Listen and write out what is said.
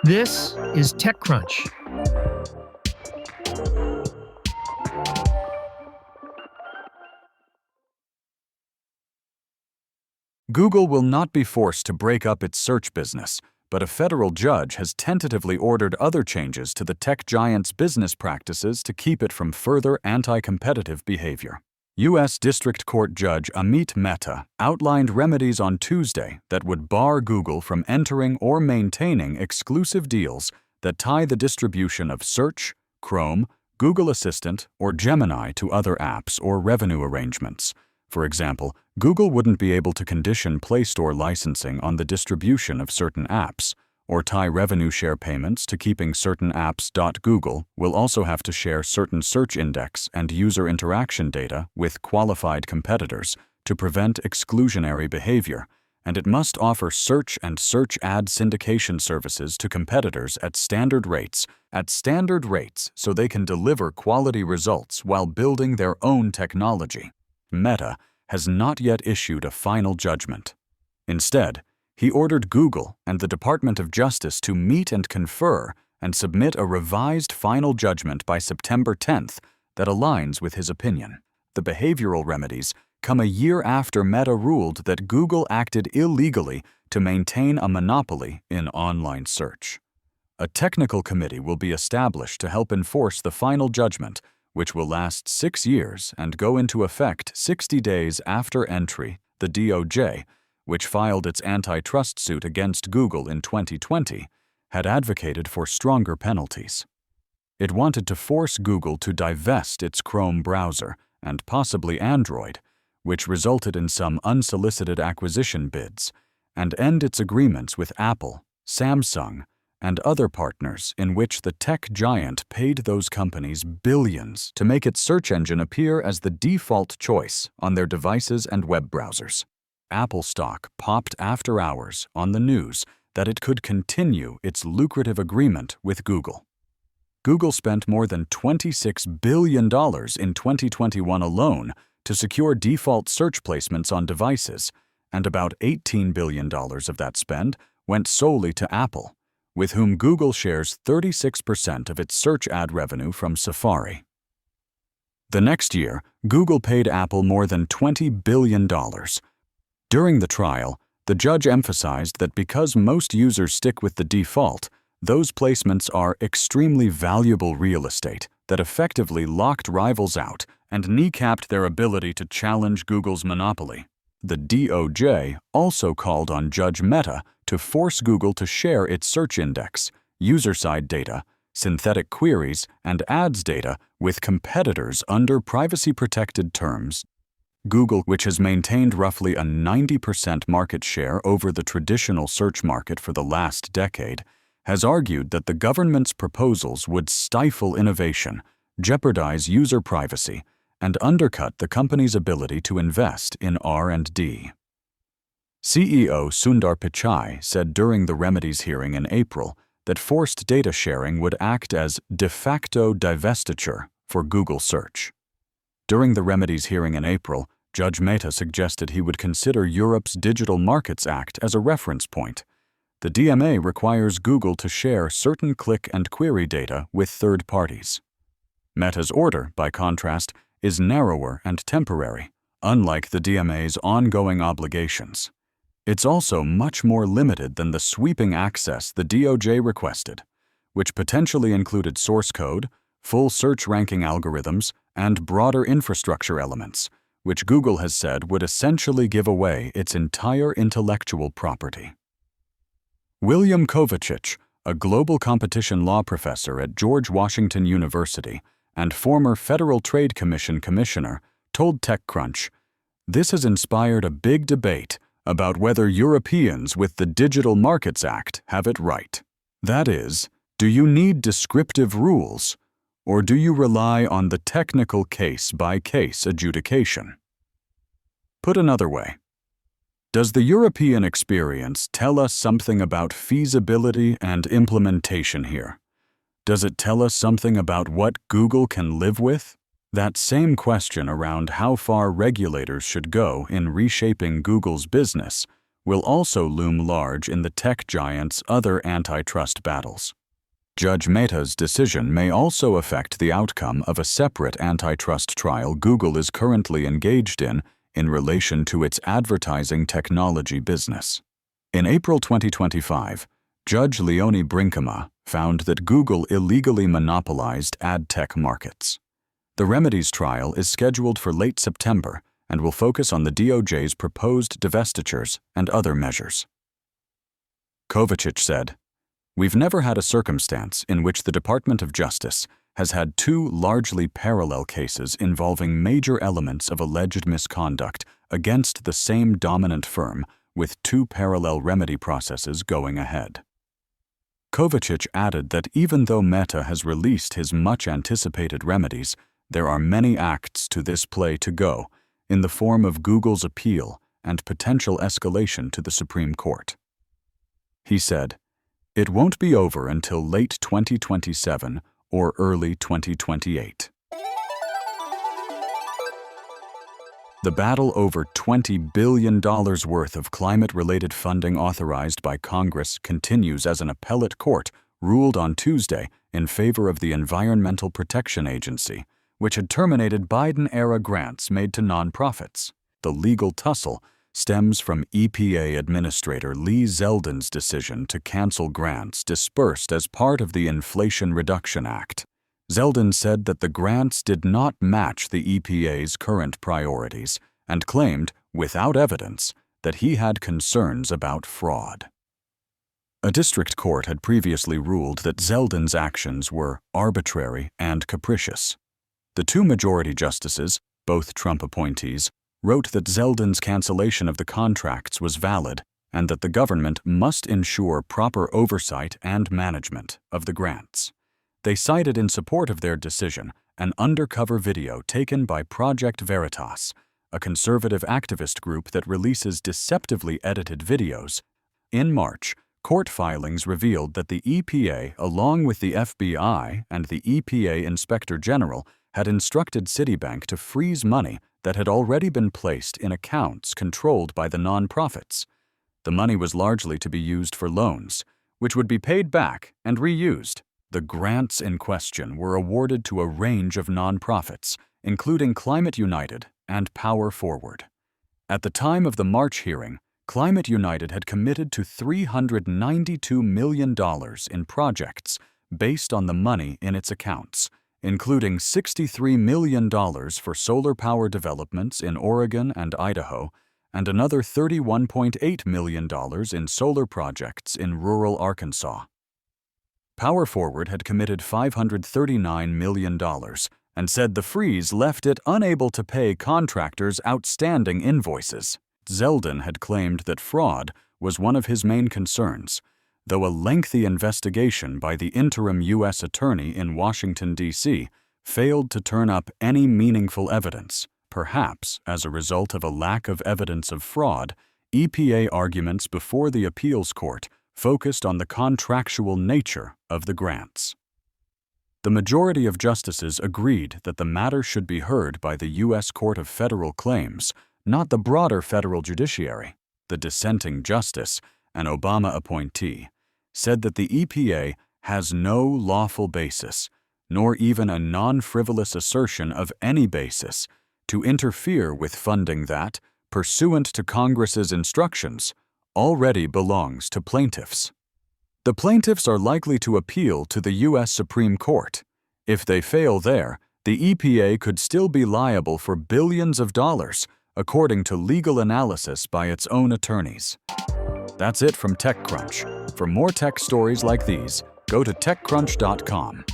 This is TechCrunch. Google will not be forced to break up its search business, but a federal judge has tentatively ordered other changes to the tech giant's business practices to keep it from further anti-competitive behavior. U.S. District Court Judge Amit Mehta outlined remedies on Tuesday that would bar Google from entering or maintaining exclusive deals that tie the distribution of Search, Chrome, Google Assistant, or Gemini to other apps or revenue arrangements. For example, Google wouldn't be able to condition Play Store licensing on the distribution of certain apps, or tie revenue share payments to keeping certain apps. Google will also have to share certain search index and user interaction data with qualified competitors to prevent exclusionary behavior, and it must offer search and search ad syndication services to competitors at standard rates so they can deliver quality results while building their own technology. Meta has not yet issued a final judgment. Instead, he ordered Google and the Department of Justice to meet and confer and submit a revised final judgment by September 10th that aligns with his opinion. The behavioral remedies come a year after Meta ruled that Google acted illegally to maintain a monopoly in online search. A technical committee will be established to help enforce the final judgment, which will last 6 years and go into effect 60 days after entry. The DOJ, which filed its antitrust suit against Google in 2020, had advocated for stronger penalties. It wanted to force Google to divest its Chrome browser and possibly Android, which resulted in some unsolicited acquisition bids, and end its agreements with Apple, Samsung, and other partners in which the tech giant paid those companies billions to make its search engine appear as the default choice on their devices and web browsers. Apple stock popped after hours on the news that it could continue its lucrative agreement with Google. Google spent more than $26 billion in 2021 alone to secure default search placements on devices, and about $18 billion of that spend went solely to Apple, with whom Google shares 36% of its search ad revenue from Safari. The next year, Google paid Apple more than $20 billion. During the trial, the judge emphasized that because most users stick with the default, those placements are extremely valuable real estate that effectively locked rivals out and kneecapped their ability to challenge Google's monopoly. The DOJ also called on Judge Mehta to force Google to share its search index, user-side data, synthetic queries, and ads data with competitors under privacy-protected terms. Google, which has maintained roughly a 90% market share over the traditional search market for the last decade, has argued that the government's proposals would stifle innovation, jeopardize user privacy, and undercut the company's ability to invest in R&D. CEO Sundar Pichai said during the remedies hearing in April that forced data sharing would act as de facto divestiture for Google Search. During the remedies hearing in April, Judge Mehta suggested he would consider Europe's Digital Markets Act as a reference point. The DMA requires Google to share certain click and query data with third parties. Meta's order, by contrast, is narrower and temporary, unlike the DMA's ongoing obligations. It's also much more limited than the sweeping access the DOJ requested, which potentially included source code, full search ranking algorithms, and broader infrastructure elements, which Google has said would essentially give away its entire intellectual property. William Kovacic, a global competition law professor at George Washington University and former Federal Trade Commission commissioner, told TechCrunch, "This has inspired a big debate about whether Europeans with the Digital Markets Act have it right. That is, do you need descriptive rules, or do you rely on the technical case-by-case adjudication?" Put another way, does the European experience tell us something about feasibility and implementation here? Does it tell us something about what Google can live with? That same question around how far regulators should go in reshaping Google's business will also loom large in the tech giant's other antitrust battles. Judge Mehta's decision may also affect the outcome of a separate antitrust trial Google is currently engaged in relation to its advertising technology business. In April 2025, Judge Leonie Brinkema found that Google illegally monopolized ad tech markets. The remedies trial is scheduled for late September and will focus on the DOJ's proposed divestitures and other measures. Kovacic said, "We've never had a circumstance in which the Department of Justice has had two largely parallel cases involving major elements of alleged misconduct against the same dominant firm with two parallel remedy processes going ahead." Kovacic added that even though Meta has released his much-anticipated remedies, there are many acts to this play to go, in the form of Google's appeal and potential escalation to the Supreme Court. He said, "It won't be over until late 2027 or early 2028. The battle over $20 billion worth of climate-related funding authorized by Congress continues as an appellate court ruled on Tuesday in favor of the Environmental Protection Agency, which had terminated Biden-era grants made to nonprofits. The legal tussle stems from EPA Administrator Lee Zeldin's decision to cancel grants dispersed as part of the Inflation Reduction Act. Zeldin said that the grants did not match the EPA's current priorities and claimed, without evidence, that he had concerns about fraud. A district court had previously ruled that Zeldin's actions were arbitrary and capricious. The two majority justices, both Trump appointees, wrote that Zeldin's cancellation of the contracts was valid and that the government must ensure proper oversight and management of the grants. They cited in support of their decision an undercover video taken by Project Veritas, a conservative activist group that releases deceptively edited videos. In March, court filings revealed that the EPA, along with the FBI and the EPA Inspector General, had instructed Citibank to freeze money that had already been placed in accounts controlled by the nonprofits. The money was largely to be used for loans, which would be paid back and reused. The grants in question were awarded to a range of nonprofits, including Climate United and Power Forward. At the time of the March hearing, Climate United had committed to $392 million in projects based on the money in its accounts, including $63 million for solar power developments in Oregon and Idaho, and another $31.8 million in solar projects in rural Arkansas. Power Forward had committed $539 million and said the freeze left it unable to pay contractors outstanding invoices. Zeldin had claimed that fraud was one of his main concerns, though a lengthy investigation by the interim U.S. Attorney in Washington, D.C., failed to turn up any meaningful evidence. Perhaps as a result of a lack of evidence of fraud, EPA arguments before the appeals court focused on the contractual nature of the grants. The majority of justices agreed that the matter should be heard by the U.S. Court of Federal Claims, not the broader federal judiciary. The dissenting justice, an Obama appointee, said that the EPA has no lawful basis, nor even a non-frivolous assertion of any basis, to interfere with funding that, pursuant to Congress's instructions, already belongs to plaintiffs. The plaintiffs are likely to appeal to the U.S. Supreme Court. If they fail there, the EPA could still be liable for billions of dollars, according to legal analysis by its own attorneys. That's it from TechCrunch. For more tech stories like these, go to TechCrunch.com.